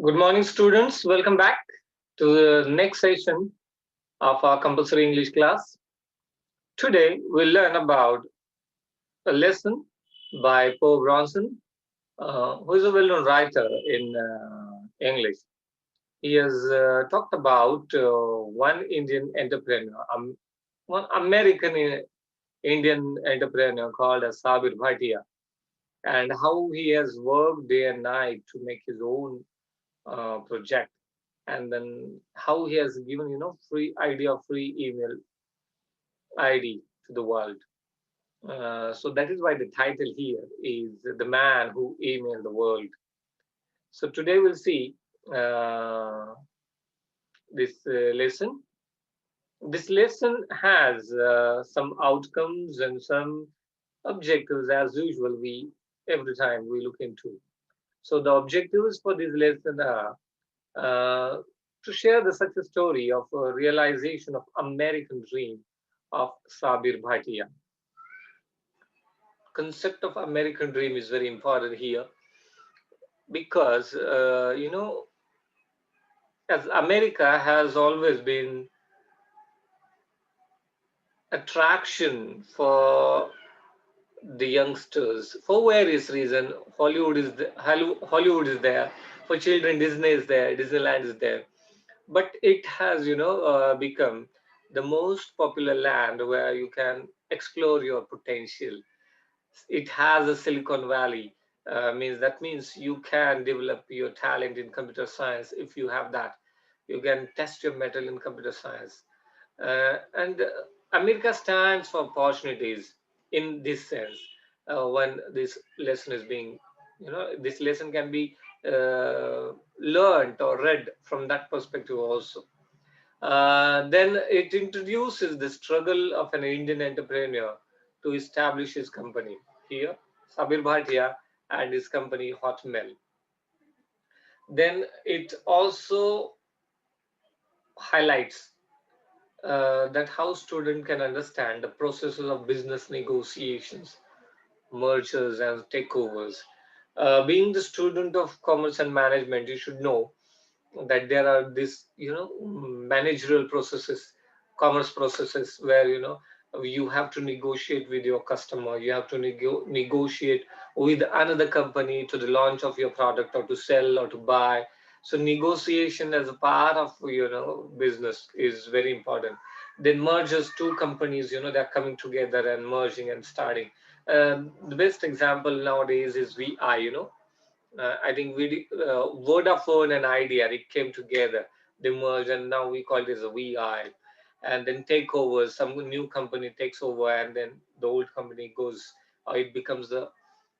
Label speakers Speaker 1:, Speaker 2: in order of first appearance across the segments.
Speaker 1: Good morning, students. Welcome back to the next session of our compulsory English class. Today, we'll learn about a lesson by Poe Bronson, who is a well-known writer in English. He has talked about one Indian entrepreneur, one American Indian entrepreneur called as Sabeer Bhaitya, and how he has worked day and night to make his own project, and then how he has given free email ID to the world. So that is why the title here is The Man Who Emailed the World. So today we'll see uh, this lesson. This lesson has some outcomes and some objectives, as usual we every time we look into. So the objectives for this lesson are uh, to share the success story of a realization of American dream of Sabeer Bhatia. Concept of American dream is very important here because as America has always been attraction for the youngsters for various reasons. Hollywood is there for children. Disney is there. Disneyland is there. But it has become the most popular land where you can explore your potential. It has a Silicon Valley, means you can develop your talent in computer science. If you have that, you can test your metal in computer science. And America stands for opportunities in this sense. When this lesson is being, this lesson can be learned or read from that perspective also. Then it introduces the struggle of an Indian entrepreneur to establish his company. Here, Sabeer Bhatia and his company Hotmail. Then it also highlights that how student can understand the processes of business negotiations, mergers and takeovers. Being the student of commerce and management, you should know that there are these managerial processes, commerce processes, where you have to negotiate with your customer, you have to negotiate with another company to the launch of your product or to sell or to buy. So negotiation as a part of business is very important. Then mergers, two companies, they're coming together and merging and starting. The best example nowadays is I think Vodafone and Idea, it came together, they merged, and now we call this a VI. And then takeovers, some new company takes over, and then the old company goes, or it becomes the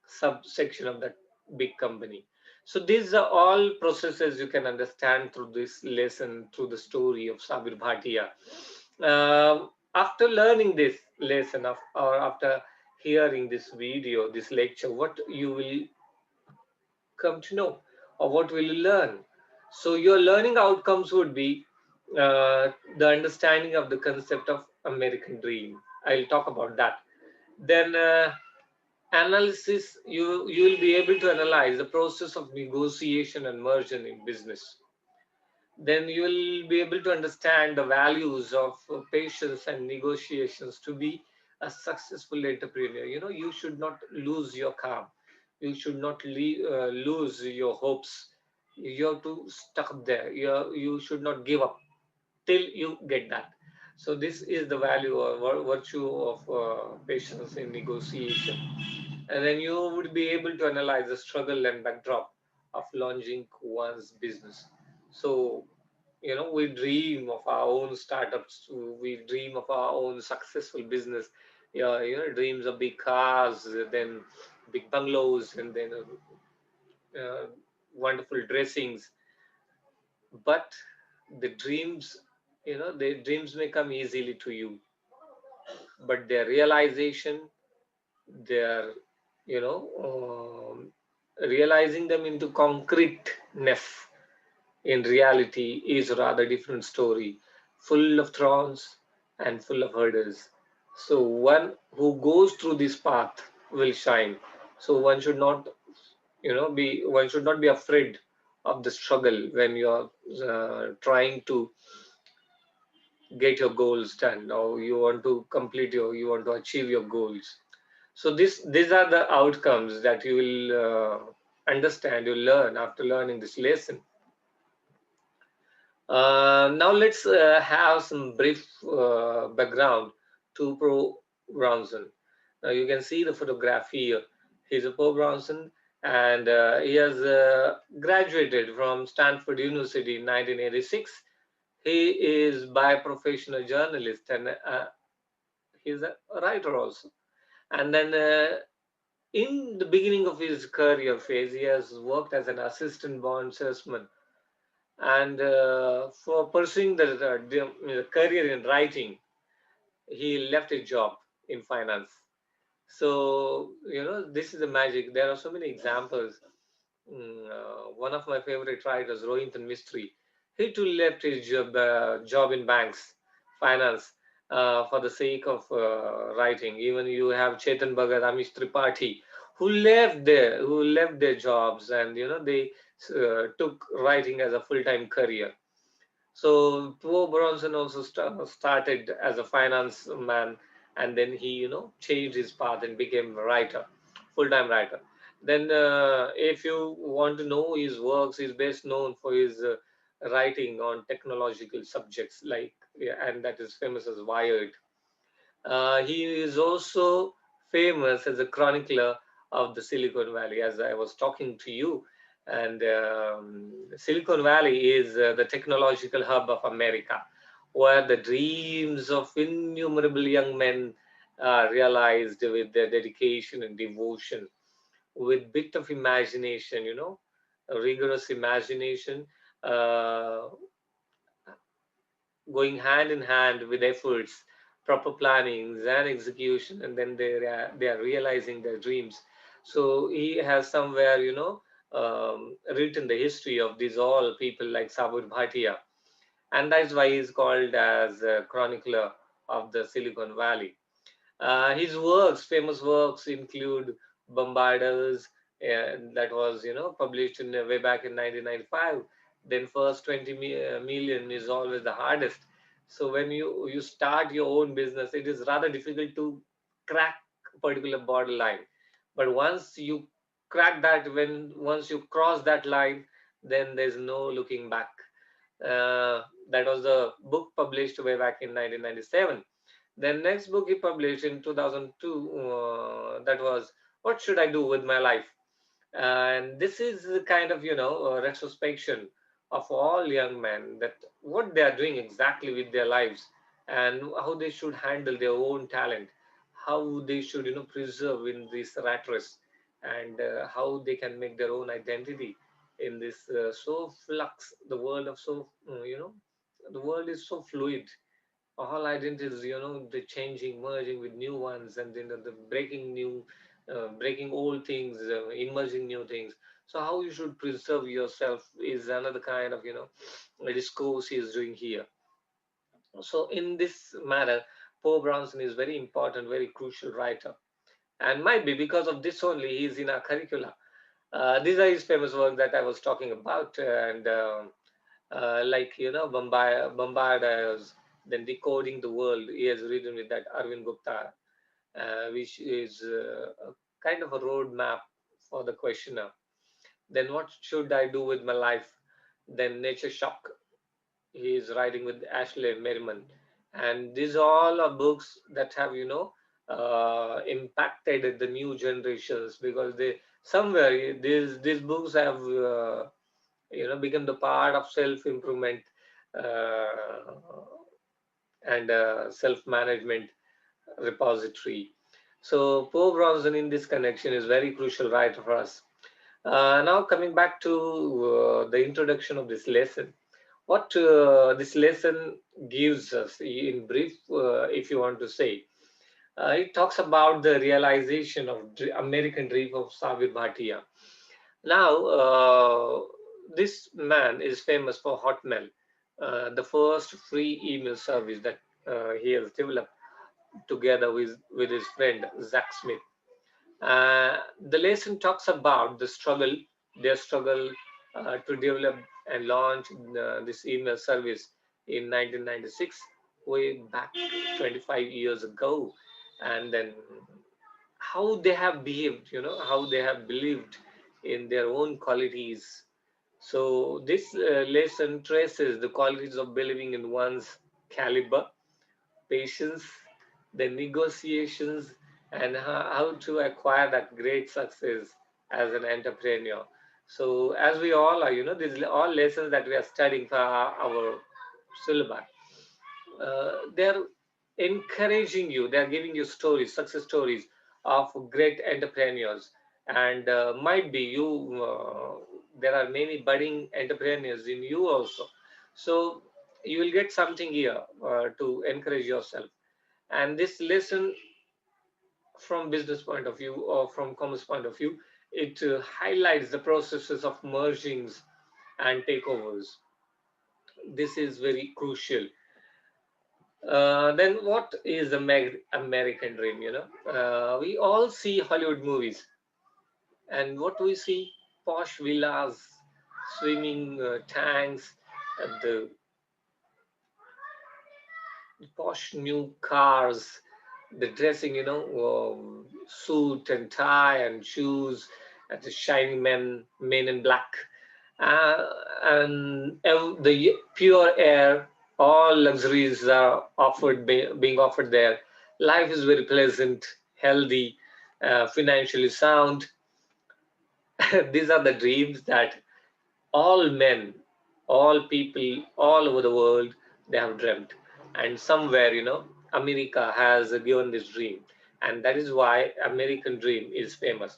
Speaker 1: subsection of that big company. So these are all processes you can understand through this lesson, through the story of Sabir Bhatia. After learning this lesson, or after hearing this video, this lecture, what you will come to know, or what will you learn? So your learning outcomes would be the understanding of the concept of American dream. I'll talk about that. Then analysis, you will be able to analyze the process of negotiation and merger in business. Then you will be able to understand the values of patience and negotiations to be a successful entrepreneur. You should not lose your calm. You should not lose your hopes. You have to stuck there. You should not give up till you get that. So this is the value or virtue of patience in negotiation. And then you would be able to analyze the struggle and backdrop of launching one's business. So we dream of our own startups, we dream of our own successful business. Yeah, dreams of big cars, then big bungalows, and then wonderful dressings. But the dreams, the dreams may come easily to you, but their realization, their realizing them into concreteness in reality is a rather different story, full of thorns and full of hurdles. So one who goes through this path will shine. So one should not be afraid of the struggle when you're trying to get your goals done, or you want to complete you want to achieve your goals. So these are the outcomes that you will understand, you learn after learning this lesson. Now let's have some brief background to Pro Bronson. Now you can see the photograph here. He's a Pro Bronson, and he has graduated from Stanford University in 1986. He is by profession a journalist, and he's a writer also. And then in the beginning of his career phase, he has worked as an assistant bond salesman, and for pursuing the career in writing, he left his job in finance. So this is the magic. There are so many examples. One of my favorite writers, Rohinton Mistry, he too left his job in banks, finance, for the sake of writing. Even you have Chetan Bhagat, Amish Tripathi, who left their jobs, and they took writing as a full-time career. So Poe Bronson also started as a finance man, and then he, changed his path and became a writer, full-time writer. Then, if you want to know his works, he's best known for his writing on technological subjects, like, yeah, and that is famous as Wired. He is also famous as a chronicler of the Silicon Valley, as I was talking to you. And Silicon Valley is the technological hub of America, where the dreams of innumerable young men are realized with their dedication and devotion, with bit of imagination, a rigorous imagination, uh, going hand in hand with efforts, proper plannings and execution, and then they are realizing their dreams. So he has somewhere, written the history of these all people like Sabeer Bhaitya, and that's why he's called as a chronicler of the Silicon Valley. His works, famous works, include Bombarders, that was published in way back in 1995. Then first 20 million is always the hardest. So when you start your own business, it is rather difficult to crack a particular borderline. But once you crack that, when once you cross that line, then there's no looking back. That was the book published way back in 1997. Then next book he published in 2002, that was What Should I Do With My Life? And this is the kind of, retrospection of all young men, that what they are doing exactly with their lives, and how they should handle their own talent, how they should, preserve in this rat race, and how they can make their own identity in this so flux, the world of so, the world is so fluid. All identities, the changing, merging with new ones, and then the breaking new, breaking old things, emerging new things. So how you should preserve yourself is another kind of, discourse he is doing here. So in this manner, Poe Bronson is very important, very crucial writer, and might be because of this only he is in our curricula. These are his famous work that I was talking about, and like Bombarders, then Decoding the World. He has written with that Arvind Gupta, which is a kind of a roadmap for the questioner. Then What Should I Do with My Life? Then Nature Shock. He is writing with Ashley Merriman, and these all are books that have impacted the new generations, because they somewhere these books have become the part of self improvement, uh, and self management repository. So Poe Bronson in this connection is very crucial writer for us. Now coming back to the introduction of this lesson, what this lesson gives us in brief, if you want to say, it talks about the realization of American dream of Sabeer Bhatia. Now, this man is famous for Hotmail, the first free email service that he has developed together with his friend Zach Smith. The lesson talks about the struggle, their struggle, to develop and launch this email service in 1996, way back 25 years ago. And then how they have behaved, how they have believed in their own qualities. So this lesson traces the qualities of believing in one's caliber, patience, the negotiations, and how to acquire that great success as an entrepreneur. So as we all are, these are all lessons that we are studying for our syllabus. They're encouraging you, they're giving you stories, success stories of great entrepreneurs. And might be you, there are many budding entrepreneurs in you also. So you will get something here to encourage yourself. And this lesson, from business point of view or from commerce point of view, it highlights the processes of mergings and takeovers. This is very crucial. Then what is the American dream? We all see Hollywood movies, and what we see: posh villas, swimming tanks, the posh new cars, the dressing, suit and tie and shoes, and the shiny men in black, uh, and the pure air, all luxuries are being offered there. Life is very pleasant, healthy, financially sound. These are the dreams that all men, all people, all over the world, they have dreamt. And somewhere, America has given this dream. And that is why American dream is famous.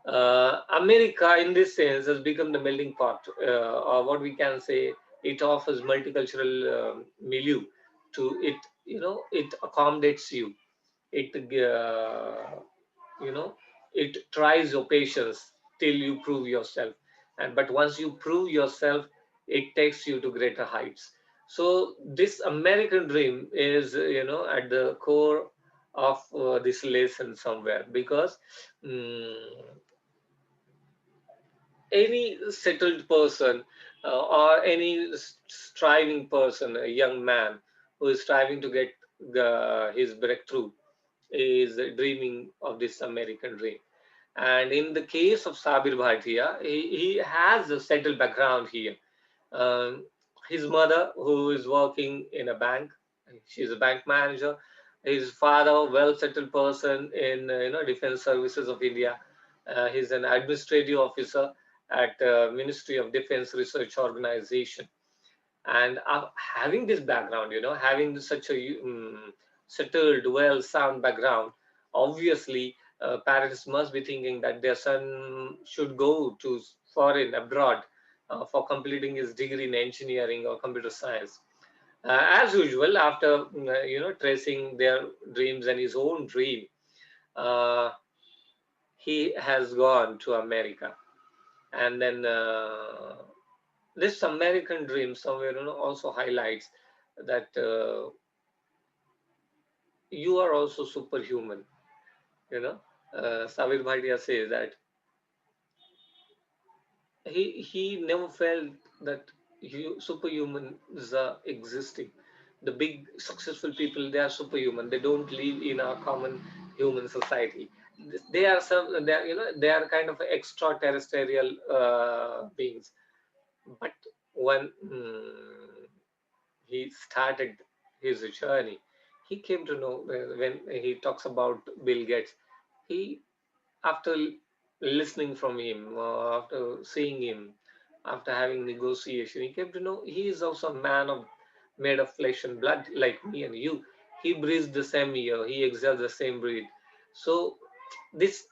Speaker 1: America, in this sense, has become the melting pot, or what we can say, it offers multicultural milieu to it. It accommodates you. It, you know, it tries your patience till you prove yourself. And but once you prove yourself, it takes you to greater heights. So this American dream is, at the core of this lesson somewhere, because. mm any settled person, or any striving person, a young man who is striving to get his breakthrough, is dreaming of this American dream. And in the case of Sabir Bhatia, he has a settled background here. Um, his mother, who is working in a bank, she's a bank manager. His father, well-settled person in Defense Services of India. He's an administrative officer at Ministry of Defense Research Organization. And having this background, having such a settled, well-sound background, obviously parents must be thinking that their son should go to foreign abroad for completing his degree in engineering or computer science. As usual, after tracing their dreams and his own dream, uh, he has gone to America. And then this American dream somewhere also highlights that you are also superhuman. You know, Sabeer Bhatia says that he never felt that superhumans are existing. The big successful people, they are superhuman. They don't live in our common human society. They are some. They are, they are kind of extraterrestrial beings. But when he started his journey, he came to know, when he talks about Bill Gates, he, after listening from him, after seeing him, after having negotiation, he came to know he is also a man of made of flesh and blood like me and you. He breathes the same air, he exhales the same breath. So this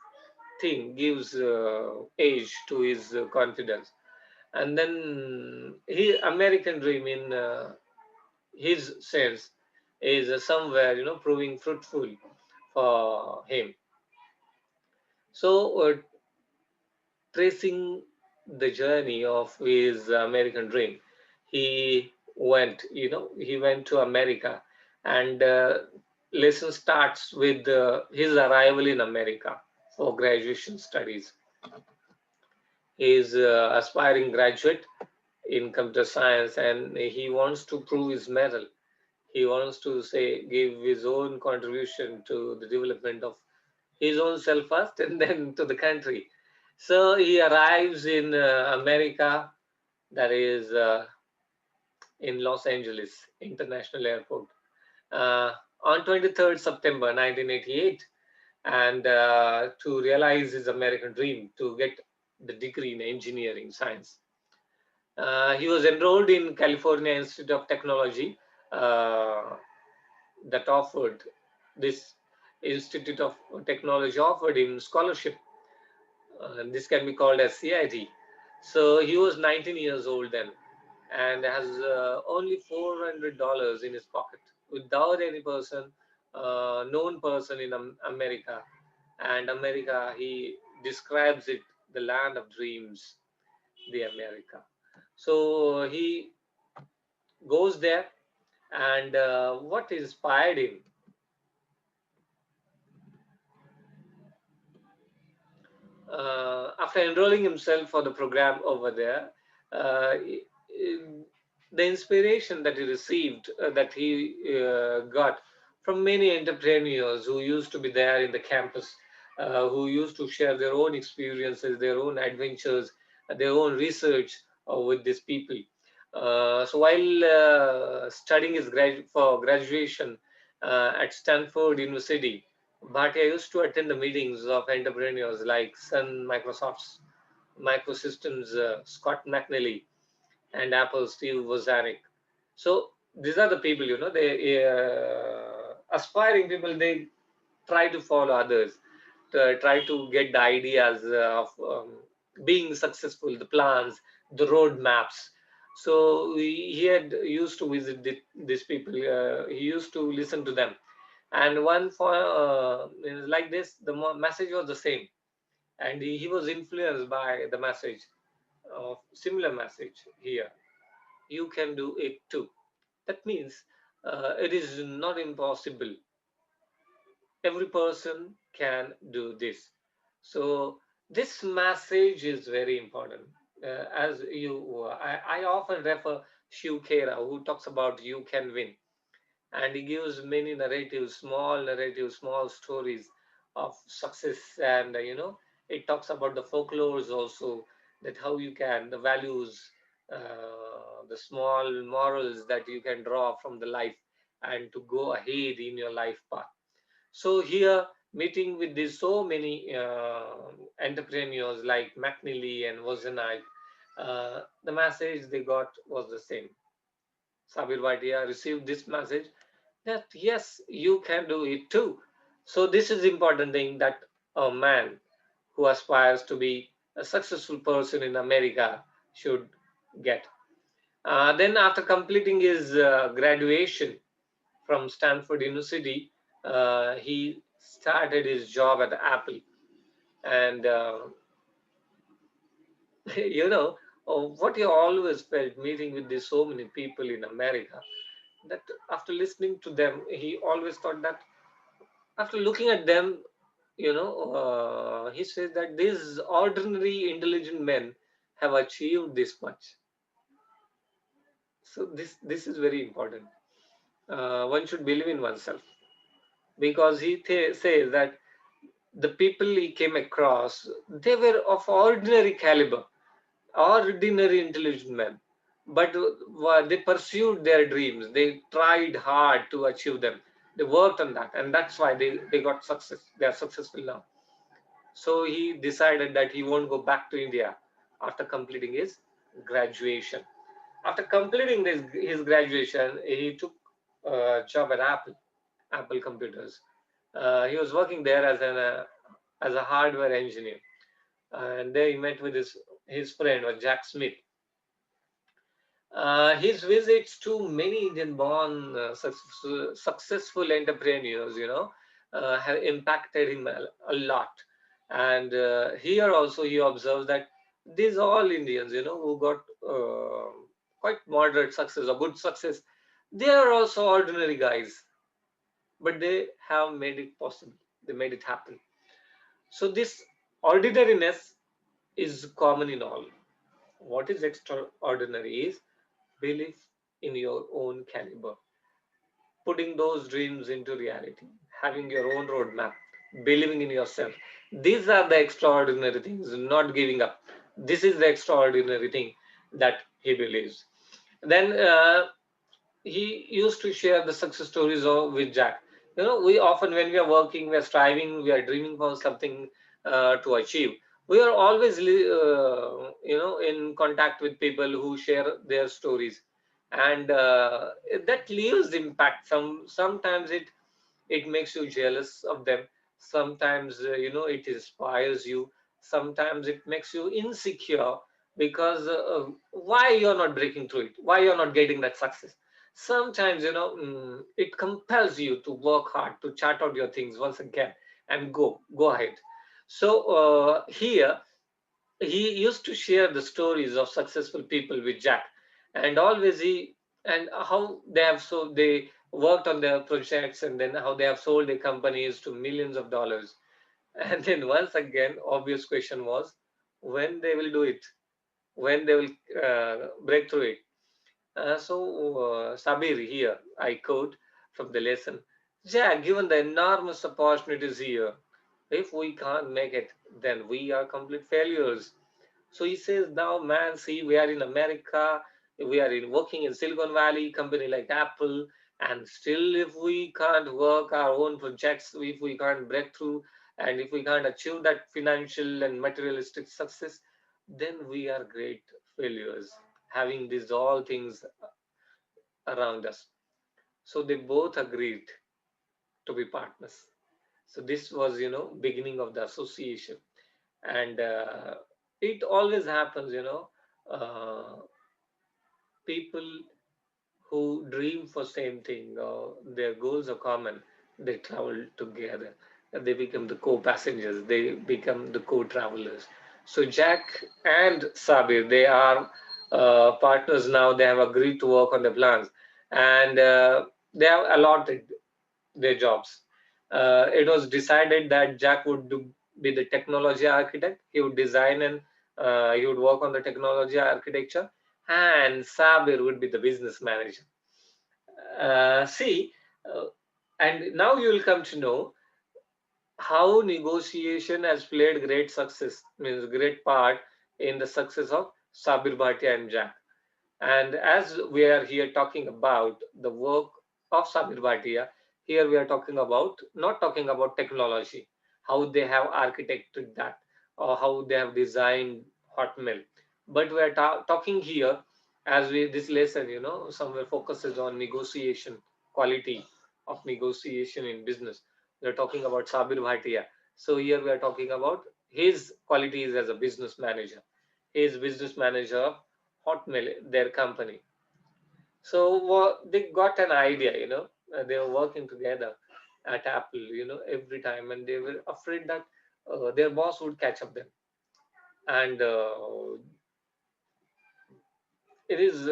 Speaker 1: thing gives age to his confidence. And then he American dream in his sense is somewhere proving fruitful for him. So tracing the journey of his American dream, he went to America, and lesson starts with his arrival in America for graduation studies. He is aspiring graduate in computer science, and he wants to prove his mettle. He wants to say give his own contribution to the development of his own self first, and then to the country. So he arrives in America, that is in Los Angeles International Airport, uh, on 23rd September 1988, and to realize his American dream to get the degree in engineering science. He was enrolled in California Institute of Technology, uh, that offered this Institute of Technology offered him scholarship. This can be called as CIT. So he was 19 years old then, and has only $400 in his pocket, without any person, known person in America. And America, he describes it the land of dreams, the America. So he goes there, and what inspired him? After enrolling himself for the program over there, uh, the inspiration that he received, that he got from many entrepreneurs who used to be there in the campus, who used to share their own experiences, their own adventures, their own research with these people. So while studying for graduation at Stanford University, Bhatia used to attend the meetings of entrepreneurs like Sun Microsoft's Microsystems Scott McNally, and Apple Steve Wozniak. So these are the people, they aspiring people. They try to follow others, to try to get the ideas of being successful, the plans, the road maps. So he had used to visit these people. He used to listen to them, and one for like this, the message was the same, and he was influenced by the message of similar message here. You can do it too. That means it is not impossible. Every person can do this. So this message is very important. As you, I often refer Shiv Khera, who talks about you can win, and he gives many narratives, small stories of success, and it talks about the folklores also, that how you can the values, the small morals that you can draw from the life and to go ahead in your life path. So here, meeting with these so many entrepreneurs like McNeely and Wozniak, the message they got was the same. Sabir Bhatia received this message that yes, you can do it too. So this is important thing that a man who aspires to be a successful person in America should get. Then after completing his graduation from Stanford University, he started his job at Apple. And you know, what he always felt meeting with these so many people in America, that after listening to them, he always thought that after looking at them, he says that these ordinary intelligent men have achieved this much. So this is very important. One should believe in oneself, because he says that the people he came across, they were of ordinary caliber, ordinary intelligent men, but they pursued their dreams. They tried hard to achieve them. They worked on that, and that's why they got success. They are successful now. So he decided that he won't go back to India after completing his graduation. After completing his graduation, he took a job at Apple Computers. He was working there as a hardware engineer, and there he met with his friend, Jack Smith. His visits to many Indian-born successful entrepreneurs, have impacted him a lot. And here also he observes that these all Indians, who got quite moderate success or good success, they are also ordinary guys, but they have made it possible. They made it happen. So this ordinariness is common in all. What is extraordinary is belief in your own caliber, putting those dreams into reality, having your own roadmap, believing in yourself. These are the extraordinary things, not giving up. This is the extraordinary thing that he believes. Then he used to share the success stories with Jack. We often, when we are working, we are striving, we are dreaming for something to achieve. We are always, in contact with people who share their stories, and that leaves impact. Sometimes it makes you jealous of them. Sometimes it inspires you. Sometimes it makes you insecure because why you're not breaking through it, why you're not getting that success. Sometimes it compels you to work hard, to chart out your things once again and go ahead. So here he used to share the stories of successful people with Jack, and always he and how they worked on their projects, and then how they have sold their companies to millions of dollars. And then once again, obvious question was when they will do it, when they will break through it. Sabir here, I quote from the lesson: Jack, given the enormous opportunities here, if we can't make it, then we are complete failures. So he says, now, man, see, we are in America, we are working in Silicon Valley, company like Apple, and still, if we can't work our own projects, if we can't break through, and if we can't achieve that financial and materialistic success, then we are great failures, having these all things around us. So they both agreed to be partners. So this was, beginning of the association, and it always happens, people who dream for same thing, their goals are common, they travel together, they become the co-passengers, they become the co-travelers. So Jack and Sabir, they are partners now. They have agreed to work on the plans, and they have allotted their jobs. It was decided that Jack would be the technology architect. He would design and he would work on the technology architecture, and Sabir would be the business manager. See, uh, and now you will come to know how negotiation has played great success, means great part in the success of Sabir Bhatia and Jack. And as we are here talking about the work of Sabeer Bhatia, here we are talking about not talking about technology, how they have architected that, or how they have designed Hotmail, but we are talking here as we this lesson, somewhere focuses on negotiation, quality of negotiation in business. We are talking about Sabeer Bhatia. So here we are talking about his qualities as a business manager. He is business manager of Hotmail, their company. So they got an idea, they were working together at Apple, every time, and they were afraid that their boss would catch up them. And it is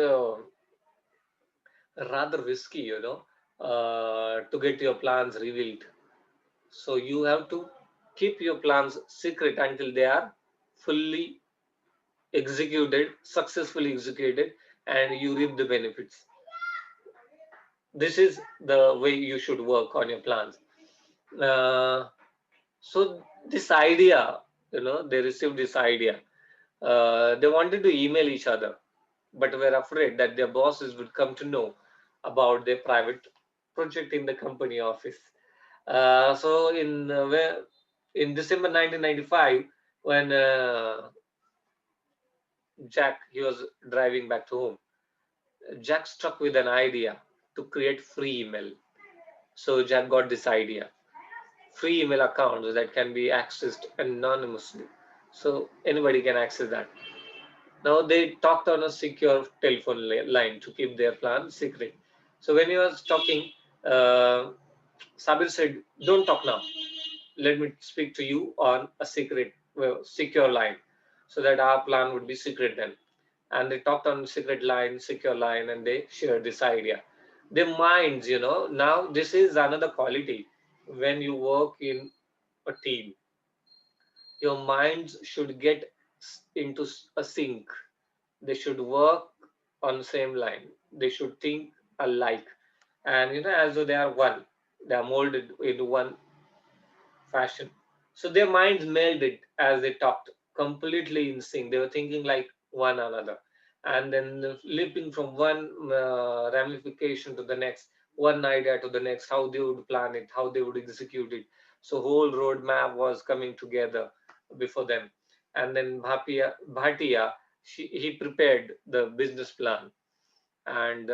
Speaker 1: rather risky, to get your plans revealed. So you have to keep your plans secret until they are fully executed, successfully executed, and you reap the benefits. This is the way you should work on your plans. Uh, so this idea, they received this idea. They wanted to email each other, but were afraid that their bosses would come to know about their private project in the company office. In December 1995, when Jack he was driving back to home, Jack struck with an idea to create free email. So Jack got this idea: free email accounts that can be accessed anonymously. So anybody can access that. Now they talked on a secure telephone line to keep their plan secret. So when he was talking, uh, Sabir said, "Don't talk now. Let me speak to you on a secret, well, secure line, so that our plan would be secret then." And they talked on secret line, secure line, and they shared this idea. Their minds, now this is another quality when you work in a team. Your minds should get into a sync. They should work on the same line. They should think alike, and as though they are one. They are molded into one fashion. So their minds melded as they talked, completely in sync. They were thinking like one another, and then leaping from one ramification to the next, one idea to the next, how they would plan it, how they would execute it. So whole roadmap was coming together before them. And then Bhatia, he prepared the business plan, and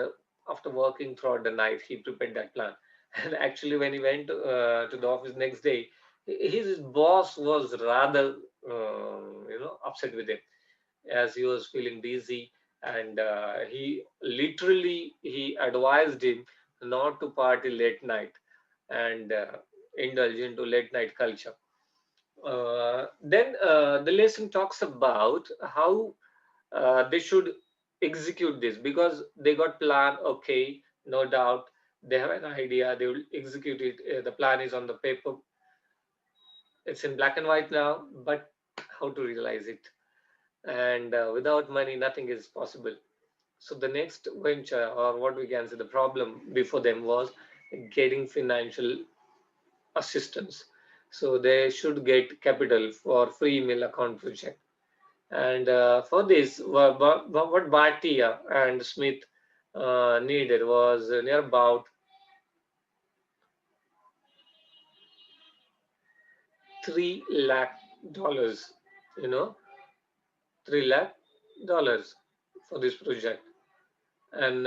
Speaker 1: after working throughout the night, he prepared that plan. And actually, when he went to the office next day, his boss was rather, upset with him, as he was feeling dizzy, and he advised him not to party late night and indulge into late night culture. Then the lesson talks about how they should execute this, because they got plan. Okay, no doubt they have an idea, they will execute it. The plan is on the paper, it's in black and white now, but how to realize it? And without money nothing is possible. So the next venture, or what we can say, the problem before them was getting financial assistance. So they should get capital for free email account project. And for this, what Bhatia and Smith needed was near about 3 lakh dollars. You know, 3 lakh dollars for this project, and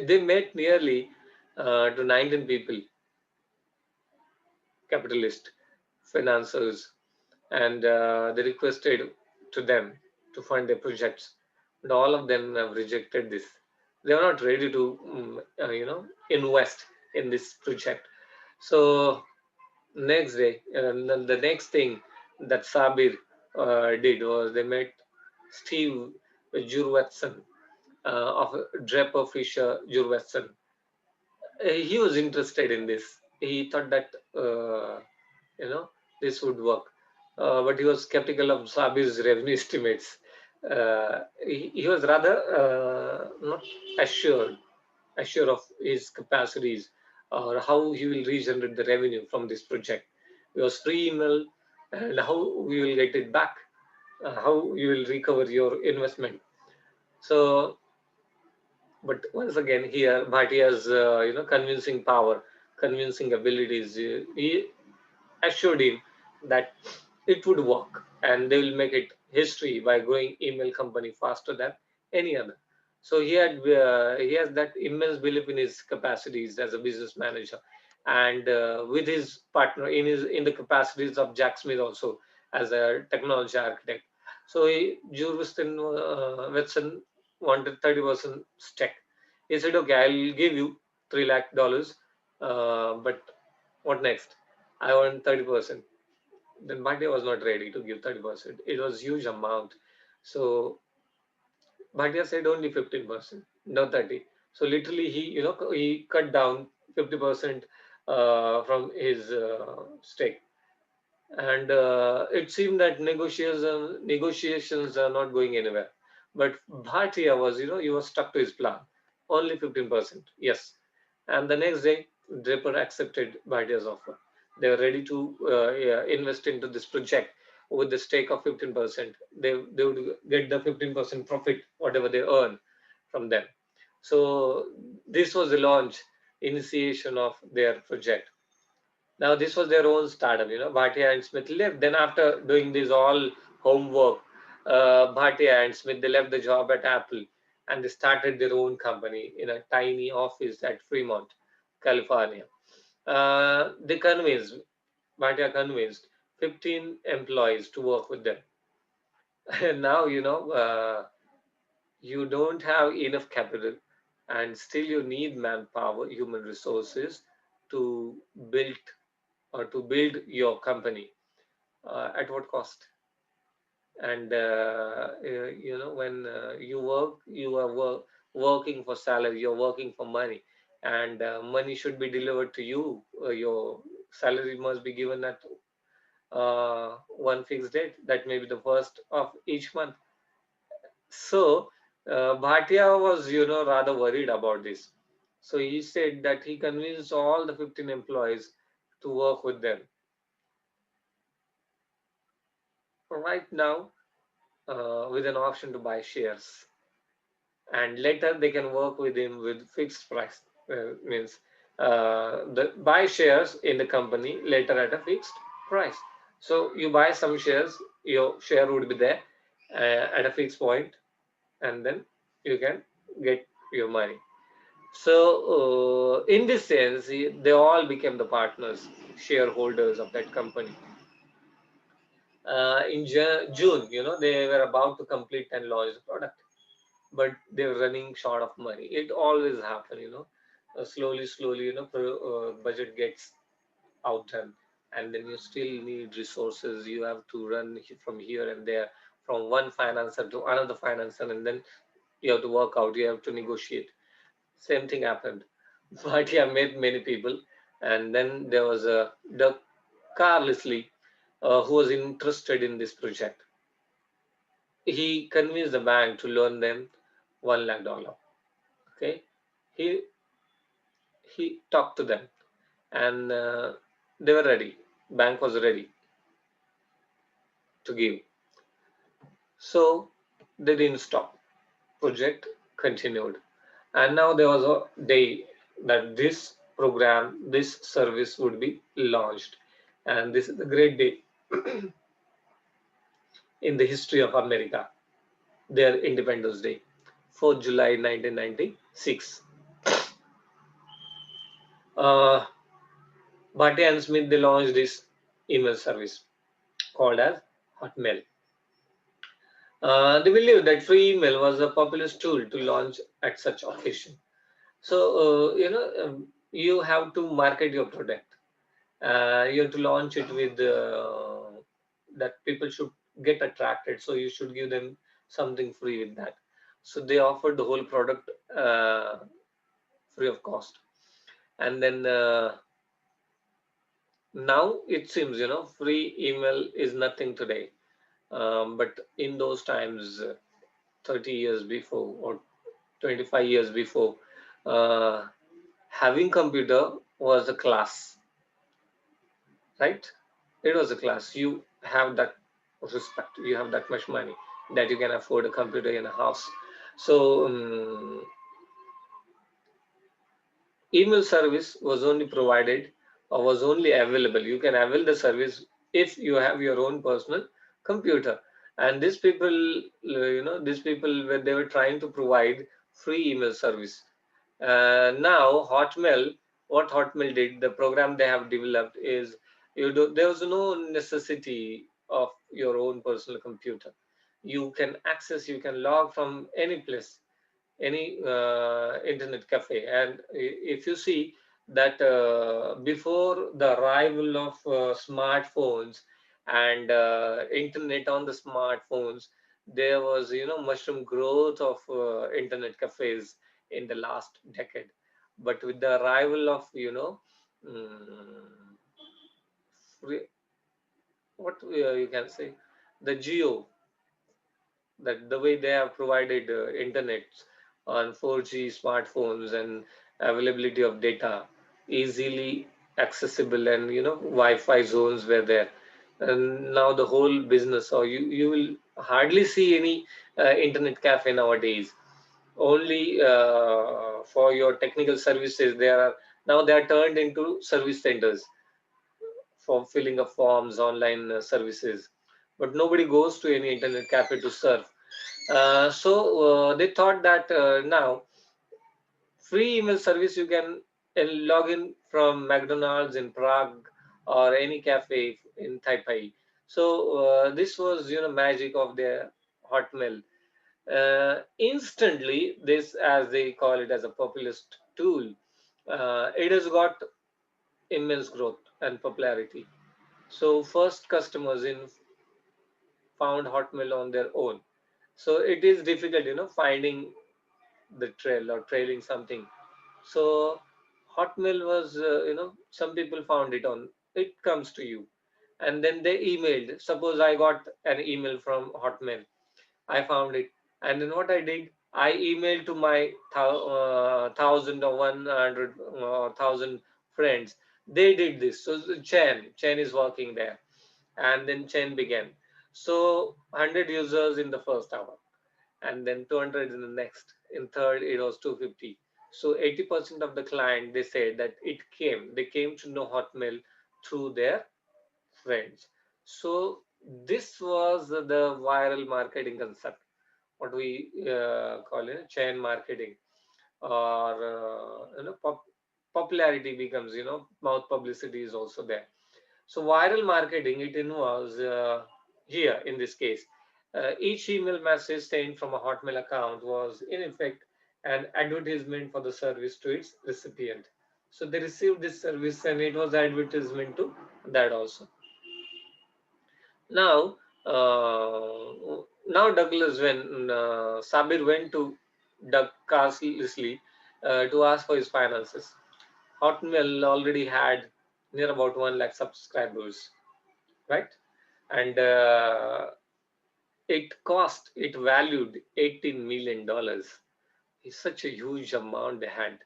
Speaker 1: they met nearly to 19 people, capitalist, financiers, and they requested to them to fund their projects. And all of them have rejected this. They were not ready to, invest in this project. So next day, the next thing that Sabir did was they met Steve Jurvetson of Draper Fisher Jurvetson. He was interested in this. He thought that you know this would work, but he was skeptical of Sabir's revenue estimates. He was rather not assured assured of his capacities, or how he will regenerate the revenue from this project. Because free email, and how we will get it back, how you will recover your investment. So, but once again, here Bhatia's convincing power, convincing abilities, he assured him that it would work, and they will make it history by growing email company faster than any other. So he has that immense belief in his capacities as a business manager, and with his partner in the capacities of Jack Smith also as a technology architect. So Jurviston Wetson wanted 30% stake. He said, "Okay, I'll give you $3 lakh, but what next? I want 30%." Then Bhatia was not ready to give 30%. It was huge amount. So Bhatia said only 15%, no 30. So literally he cut down 50% from his stake. And it seemed that negotiations are not going anywhere. But Bhatia was, he was stuck to his plan. Only 15%. Yes. And the next day, Draper accepted Bhatia's offer. They were ready to yeah, invest into this project with the stake of 15%. They would get the 15% profit, whatever they earn from them. So this was the launch, initiation of their project. Now this was their own startup, Bhatia and Smith left. Then after doing this all homework, Bhatia and Smith, they left the job at Apple, and they started their own company in a tiny office at Fremont, California. They convinced, Bhatia convinced 15 employees to work with them. And now, you don't have enough capital, and still you need manpower, human resources to build to build your company. At what cost? And when you work, you are working for salary, you're working for money, and money should be delivered to you, your salary must be given at one fixed date, that may be the first of each month. So Bhatia was, rather worried about this. So he said that he convinced all the 15 employees to work with them. Right now, with an option to buy shares, and later they can work with him with fixed price. Means the buy shares in the company later at a fixed price. So you buy some shares, your share would be there at a fixed point, and then you can get your money. So in this sense, they all became the partners, shareholders of that company. In June, they were about to complete and launch the product, but they're running short of money. It always happen, slowly, slowly, budget gets outdone, and then you still need resources. You have to run from here and there, from one financer to another financer, and then you have to work out. You have to negotiate. Same thing happened. But yeah, met many people, and then there was the Carlessly, who was interested in this project. He convinced the bank to loan them $1 lakh. Okay, he he talked to them, and they were ready. Bank was ready to give. So they didn't stop. Project continued, and now there was a day that this program, this service would be launched, and this is the great day in the history of America. Their Independence Day, 4th July 1996. Uh, Bhatia and Smith, they launched this email service called as Hotmail. They believed that free email was a popular tool to launch at such occasion. So, you have to market your product. You have to launch it with that people should get attracted. So you should give them something free with that. So they offered the whole product free of cost. And then now it seems, free email is nothing today. But in those times, 30 years before or 25 years before, uh, having computer was a class, right? It was a class. You have that respect. You have that much money that you can afford a computer in a house. So email service was only provided or was only available. You can avail the service if you have your own personal computer. And these people, these people, when they were trying to provide free email service. Now, Hotmail, what Hotmail did, the program they have developed is there was no necessity of your own personal computer. You can access, you can log from any place, any internet cafe. And if you see that before the arrival of smartphones and internet on the smartphones, there was, mushroom growth of internet cafes in the last decade. But with the arrival of, mm, what you can say, the geo, that the way they have provided internet on 4G smartphones and availability of data easily accessible, and Wi-Fi zones were there, and now the whole business, or you will hardly see any internet cafe nowadays. Only for your technical services, they are now, they are turned into service centers for filling of forms, online services, but nobody goes to any internet cafe to surf. So they thought that now free email service, you can log in from McDonald's in Prague or any cafe in Taipei. So this was, magic of their Hotmail. Instantly, this, as they call it, as a populist tool, it has got immense growth and popularity. So first customers in found Hotmail on their own. So it is difficult, finding the trail or trailing something. So Hotmail was, some people found it on it comes to you. And then they emailed. Suppose I got an email from Hotmail, I found it, and then what I did, I emailed to my thousand or 100 or thousand friends. They did this. So Chen is working there, and then Chen began. So 100 users in the first hour, and then 200 in the next. In third, it was 250. So 80% of the client, they said that they came to know Hotmail through their friends. So this was the viral marketing concept, what we call chain marketing, or popularity becomes, mouth publicity is also there. So viral marketing, it involves, here in this case, each email message sent from a Hotmail account was in effect an advertisement for the service to its recipient. So they received this service and it was advertisement to that also. Now, now Douglas, when Sabir went to Doug Carsley to ask for his finances, Hotmail already had near about 1 lakh subscribers, right? And it valued $18 million. It's such a huge amount they had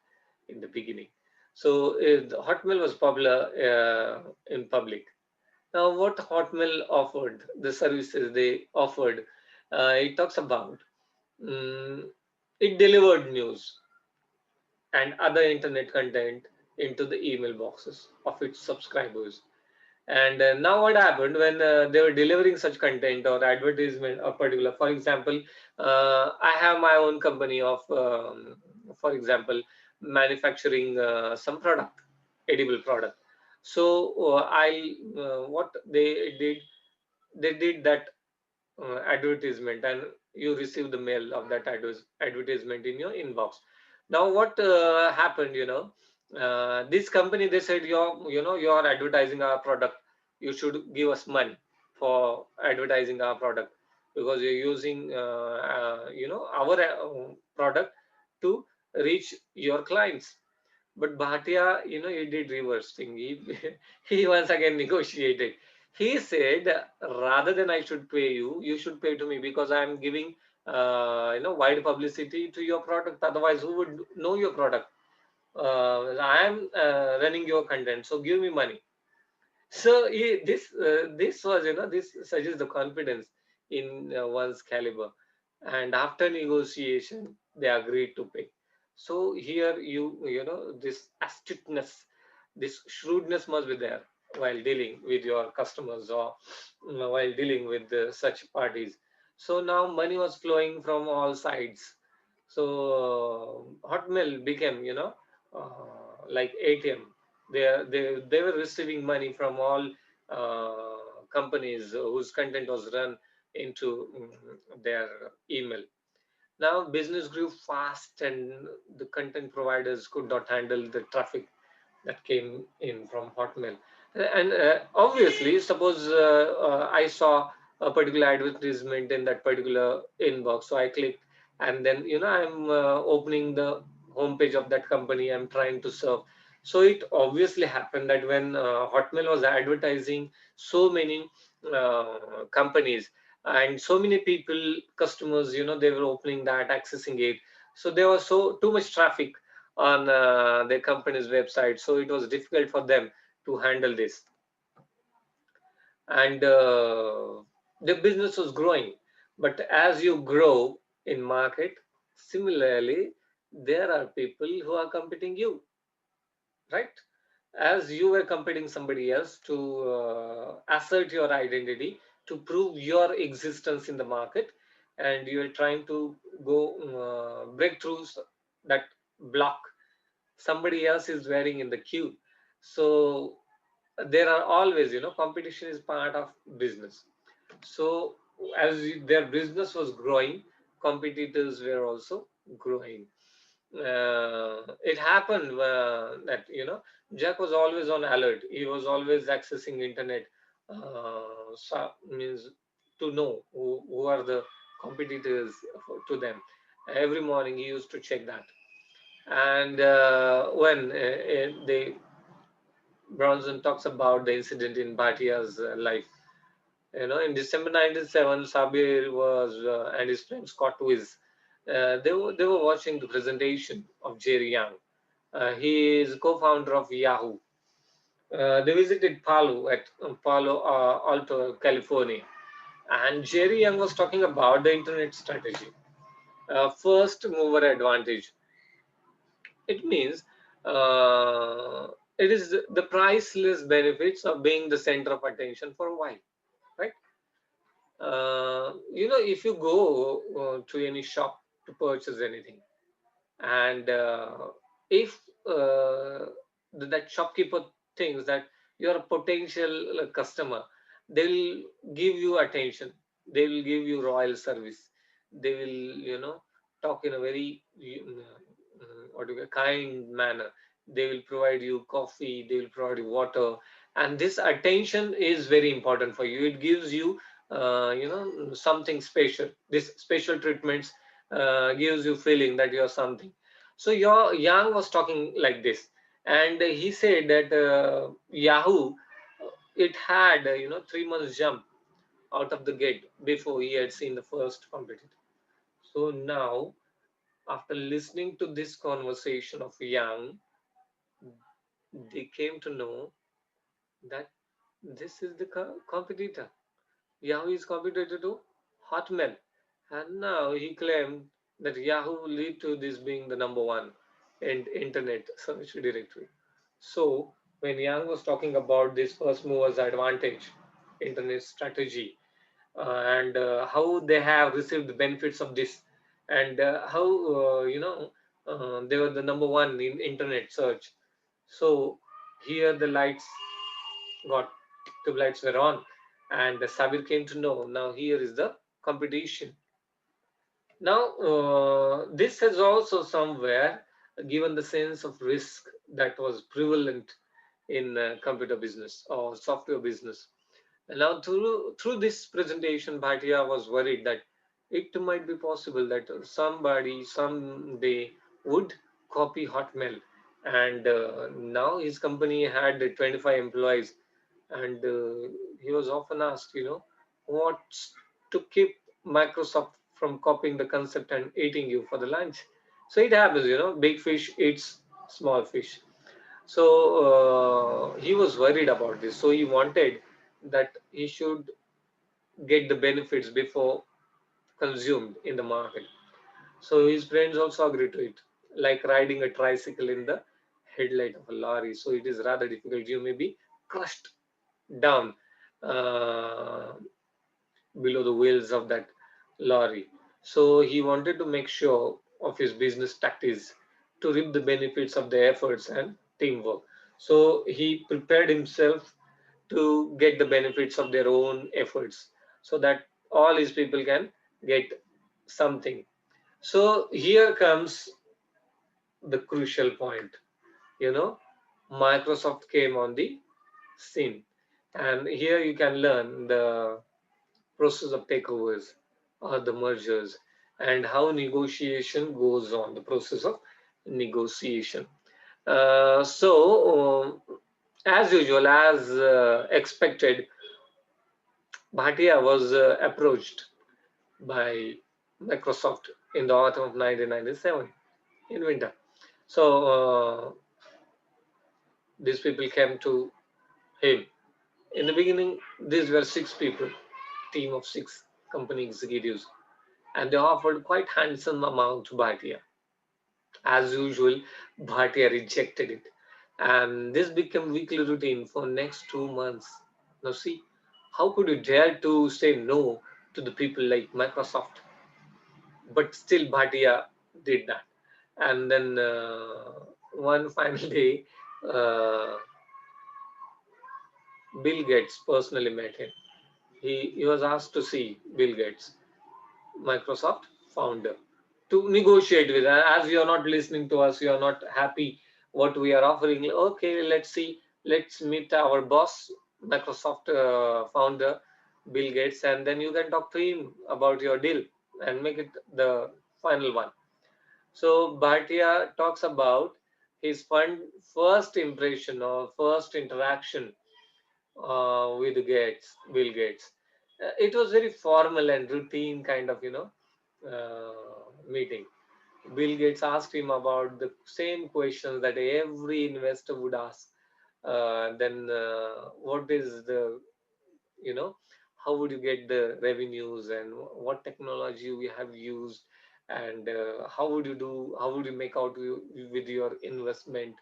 Speaker 1: in the beginning. So the Hotmail was popular in public. Now, what Hotmail offered, the services they offered, it talks about, mm, it delivered news and other internet content into the email boxes of its subscribers. And now, what happened when they were delivering such content or advertisement of particular, for example, I have my own company of, for example, manufacturing some product, edible product. So what they did that advertisement, and you receive the mail of that advertisement in your inbox. Now what happened, this company, they said, you're advertising our product, you should give us money for advertising our product, because you're using our product to reach your clients. But Bhatia, he did reverse thing. He once again negotiated. He said, rather than I should pay you, you should pay to me, because I am giving, wide publicity to your product. Otherwise, who would know your product? I am running your content, so give me money. So this was, this suggests the confidence in one's caliber, and after negotiation, they agreed to pay. So here this astuteness, this shrewdness must be there while dealing with your customers, or while dealing with such parties. So now money was flowing from all sides. So Hotmail became, like ATM. They were receiving money from all companies whose content was run into their email. Now business grew fast, and the content providers could not handle the traffic that came in from Hotmail. And obviously, suppose I saw a particular advertisement in that particular inbox, so I clicked, and then I'm opening the homepage of that company I'm trying to serve. So it obviously happened that when Hotmail was advertising so many companies and so many people, customers, they were opening that, accessing it. So there was so too much traffic on their company's website, so it was difficult for them to handle this. And the business was growing, but as you grow in market, similarly, there are people who are competing you, right? As you were competing somebody else to assert your identity, to prove your existence in the market, and you are trying to go break through that block somebody else is wearing in the queue. So there are always, competition is part of business. So as their business was growing, competitors were also growing. It happened that Jack was always on alert. He was always accessing internet, means to know who are the competitors to them. Every morning he used to check that. And when they Bronson talks about the incident in Bhatia's life. In December 1907, Sabir was and his friend Scott Wiz. They were watching the presentation of Jerry Young. He is co-founder of Yahoo. They visited Palo Alto, California, and Jerry Young was talking about the internet strategy. First mover advantage. It means it is the priceless benefits of being the center of attention for a while, right? If you go to any shop to purchase anything, and if that shopkeeper thinks that you're a potential customer, they'll give you attention, they will give you royal service, they will talk in a very what do you kind manner. They will provide you coffee, they will provide you water, and this attention is very important for you. It gives you something special. This special treatments gives you feeling that you're something. So your Yang was talking like this, and he said that Yahoo, it had 3 months jump out of the gate before he had seen the first competitor. So now, after listening to this conversation of Yang, they came to know that this is the competitor. Yahoo is competitor to Hotmail, and now he claimed that Yahoo will lead to this being the number one in internet search directory. So when Yang was talking about this first movers advantage, internet strategy, and how they have received the benefits of this, and how they were the number one in internet search. So here the lights got tube lights were on, and Sabir came to know now here is the competition. Now, this has also somewhere given the sense of risk that was prevalent in computer business or software business. And now, through this presentation, Bhatia was worried that it might be possible that somebody someday would copy Hotmail. And now his company had 25 employees, and he was often asked, what's to keep Microsoft from copying the concept and eating you for the lunch. So it happens, big fish eats small fish. So he was worried about this. So he wanted that he should get the benefits before consumed in the market. So his friends also agreed to it, like riding a tricycle in the headlight of a lorry. So it is rather difficult. You may be crushed down uh, below the wheels of that lorry. So he wanted to make sure of his business tactics to reap the benefits of the efforts and teamwork. So he prepared himself to get the benefits of their own efforts so that all his people can get something. So here comes the crucial point. You know, Microsoft came on the scene, and here you can learn the process of takeovers or the mergers and how negotiation goes on, the process of negotiation. As usual, as expected, Bhatia was approached by Microsoft in the autumn of 1997 in winter. So these people came to him. In the beginning, these were six people, team of six company executives, and they offered quite handsome amount to Bhatia. As usual, Bhatia rejected it, and this became weekly routine for next 2 months. Now see, how could you dare to say no to the people like Microsoft? But still, Bhatia did that, and then one final day, uh, Bill Gates personally met him. He was asked to see Bill Gates, Microsoft founder, to negotiate with. As you are not listening to us, you are not happy what we are offering. Okay, let's see. Let's meet our boss, Microsoft founder, Bill Gates, and then you can talk to him about your deal and make it the final one. So Bhatia talks about His first impression or first interaction with Bill Gates. It was very formal and routine kind of, meeting. Bill Gates asked him about the same questions that every investor would ask. Then, what is the, you know, how would you get the revenues, and what technology we have used, and how would you make out with your investment?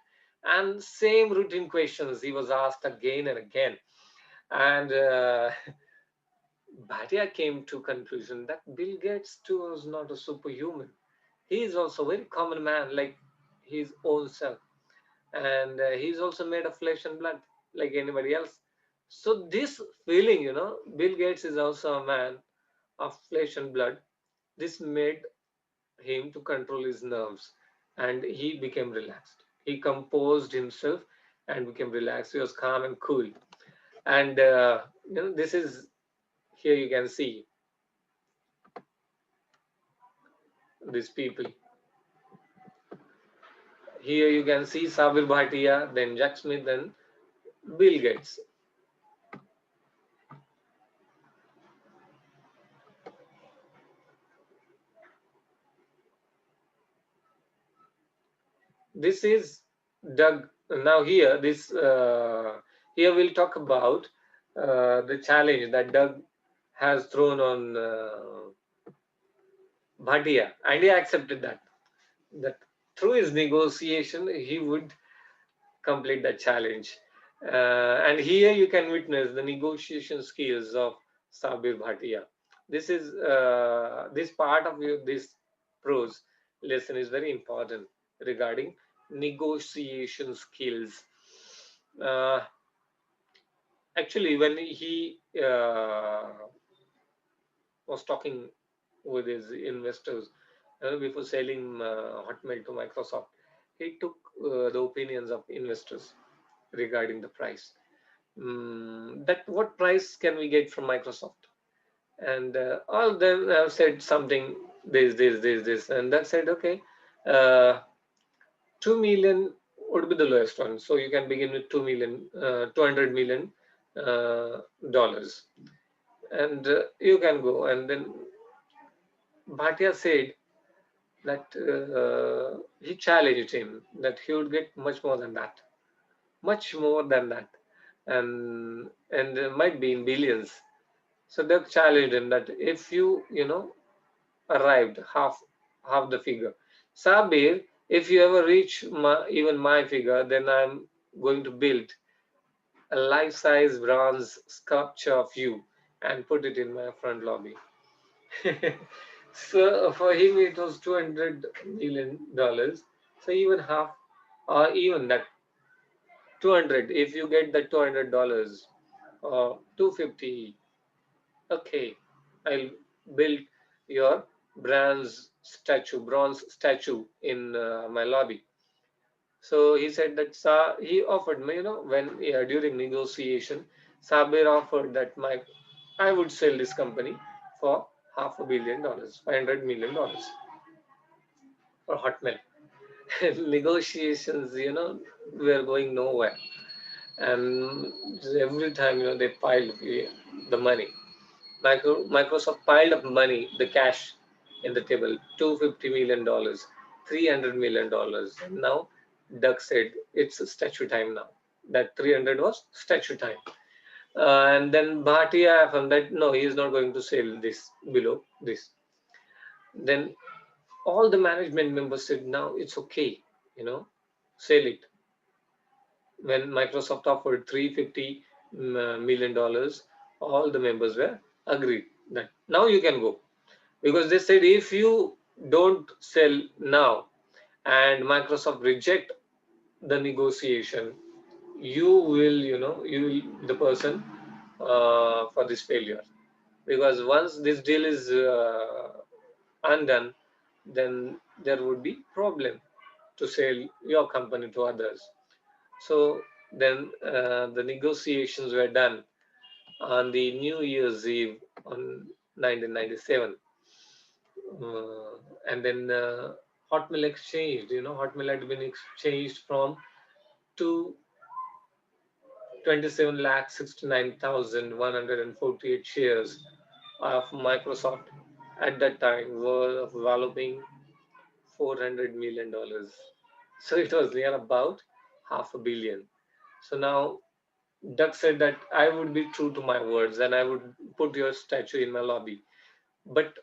Speaker 1: And same routine questions he was asked again and again. And Bhatia came to conclusion that Bill Gates too was not a superhuman. He is also a very common man like his own self, and he's also made of flesh and blood like anybody else. So this feeling, Bill Gates is also a man of flesh and blood. This made him to control his nerves, and he became relaxed. He composed himself and became relaxed. He was calm and cool. And this is, here you can see these people. Here you can see Sabeer Bhatia, then Jack Smith, then Bill Gates. This is Doug. Now here we'll talk about the challenge that Doug has thrown on Bhatia, and he accepted that through his negotiation he would complete that challenge. And here you can witness the negotiation skills of Sabir Bhatia. This part of this prose lesson is very important regarding negotiation skills. Uh, Actually, when he was talking with his investors before selling Hotmail to Microsoft, he took the opinions of investors regarding the price. That what price can we get from Microsoft? And all of them have said something, this, and that said, okay, uh, 2 million would be the lowest one. So you can begin with 2 million, 200 million dollars, and you can go. And then Bhatia said that he challenged him that he would get much more than that, and might be in billions. So they challenged him that if you arrived half the figure, Sabir, if you ever reach even my figure, then I'm going to build a life-size bronze sculpture of you and put it in my front lobby. So for him, it was $200 million. So even half, or even that 200, if you get that $200 or 250, okay, I'll build your bronze statue in my lobby. So he said that he offered me, when during negotiation, Sabir offered that I would sell this company for $500 million, $500 million for Hotmail. Negotiations, were going nowhere, and every time, they piled the money. Microsoft piled up money, the cash in the table, $250 million, $300 million. And now Doug said it's statue time now. That 300 was statue time. And then Bhatia from that, no, he is not going to sell this below this. Then all the management members said, now it's okay, sell it. When Microsoft offered $350 million, all the members were agreed that now you can go, because they said if you don't sell now and Microsoft reject the negotiation, you will the person for this failure, because once this deal is undone, then there would be problem to sell your company to others. So then the negotiations were done on the New Year's Eve on 1997. And then Hotmail exchanged, Hotmail had been exchanged from two 27 lakh 69,148 shares of Microsoft at that time were valuing $400 million. So it was near about half a billion. So now Duck said that I would be true to my words and I would put your statue in my lobby. But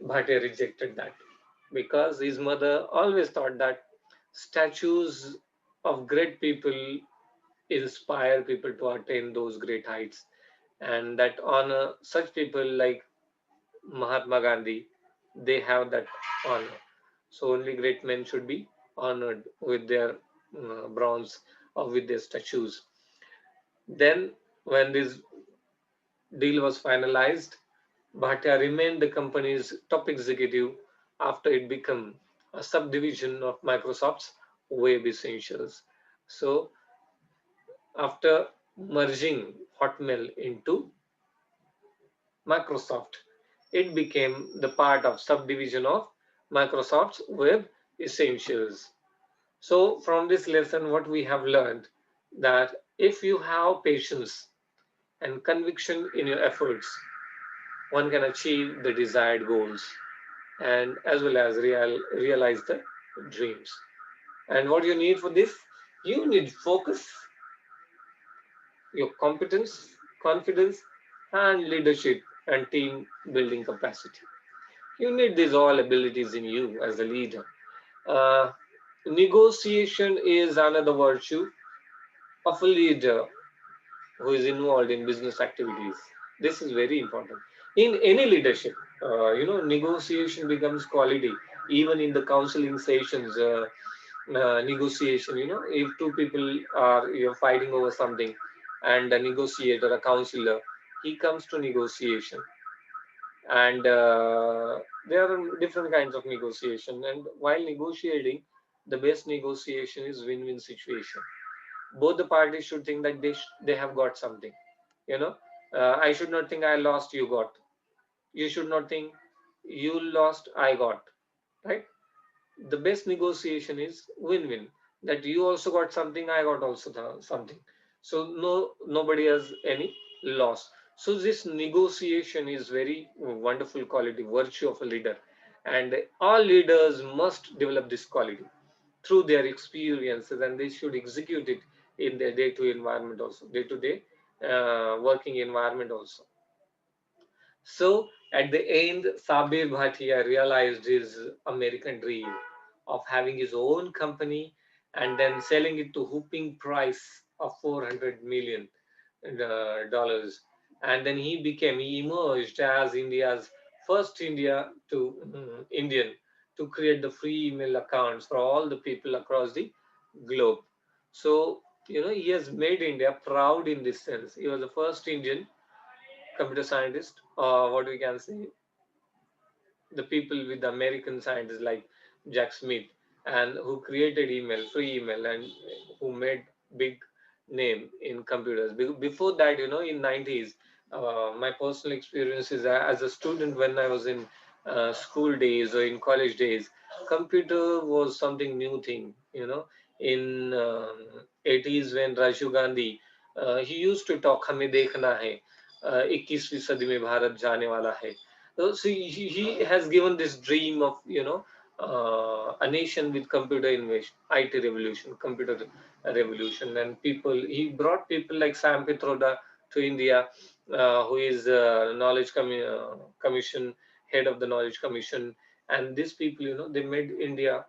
Speaker 1: Bhatia rejected that because his mother always thought that statues of great people inspire people to attain those great heights, and that honor such people like Mahatma Gandhi, they have that honor. So only great men should be honored with their bronze or with their statues. Then, when this deal was finalized, Bhatia remained the company's top executive after it became a subdivision of Microsoft's Web Essentials. So, after merging Hotmail into Microsoft, it became the part of subdivision of Microsoft's Web Essentials. So, from this lesson, what we have learned that if you have patience and conviction in your efforts, one can achieve the desired goals and as well as realize the dreams. And what you need for this? You need focus, your competence, confidence, and leadership and team building capacity. You need these all abilities in you as a leader. Uh, Negotiation is another virtue of a leader who is involved in business activities. This is very important. In any leadership, negotiation becomes quality. Even in the counseling sessions, negotiation, if two people are fighting over something, and a negotiator, a counselor, he comes to negotiation, and there are different kinds of negotiation. And while negotiating, the best negotiation is win-win situation. Both the parties should think that they have got something. you know I should not think I lost, you got. You should not think you lost, I got. Right? The best negotiation is win-win, that you also got something, I got also something. So nobody has any loss. So this negotiation is very wonderful quality, virtue of a leader, and all leaders must develop this quality through their experiences, and they should execute it in their day-to-day environment also, day-to-day working environment also. So at the end, Sabeer Bhatia realized his American dream of having his own company and then selling it to whooping price of 400 million dollars. And then he emerged as India's first Indian to create the free email accounts for all the people across the globe. So, he has made India proud in this sense. He was the first Indian computer scientist, or what we can say, the people with the American scientists like Jack Smith, and who created free email, and who made big name in computers. Before that, in 90s, my personal experiences as a student when I was in school days or in college days, computer was something new thing. In 80s when Rajiv Gandhi, he used to talk, हमें देखना है, 21वीं सदी में भारत जाने वाला है. So he has given this dream of a nation with computer innovation, IT revolution, computer revolution, and people. He brought people like Sam Pitroda to India, who is commission, head of the knowledge commission, and these people, they made India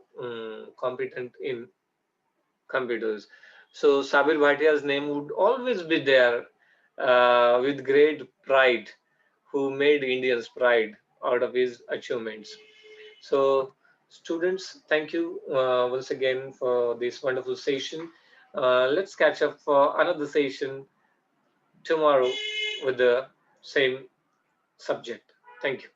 Speaker 1: competent in computers. So Sabir Bhatia's name would always be there with great pride, who made Indians pride out of his achievements. So, students, thank you once again for this wonderful session. Let's catch up for another session tomorrow with the same subject. Thank you.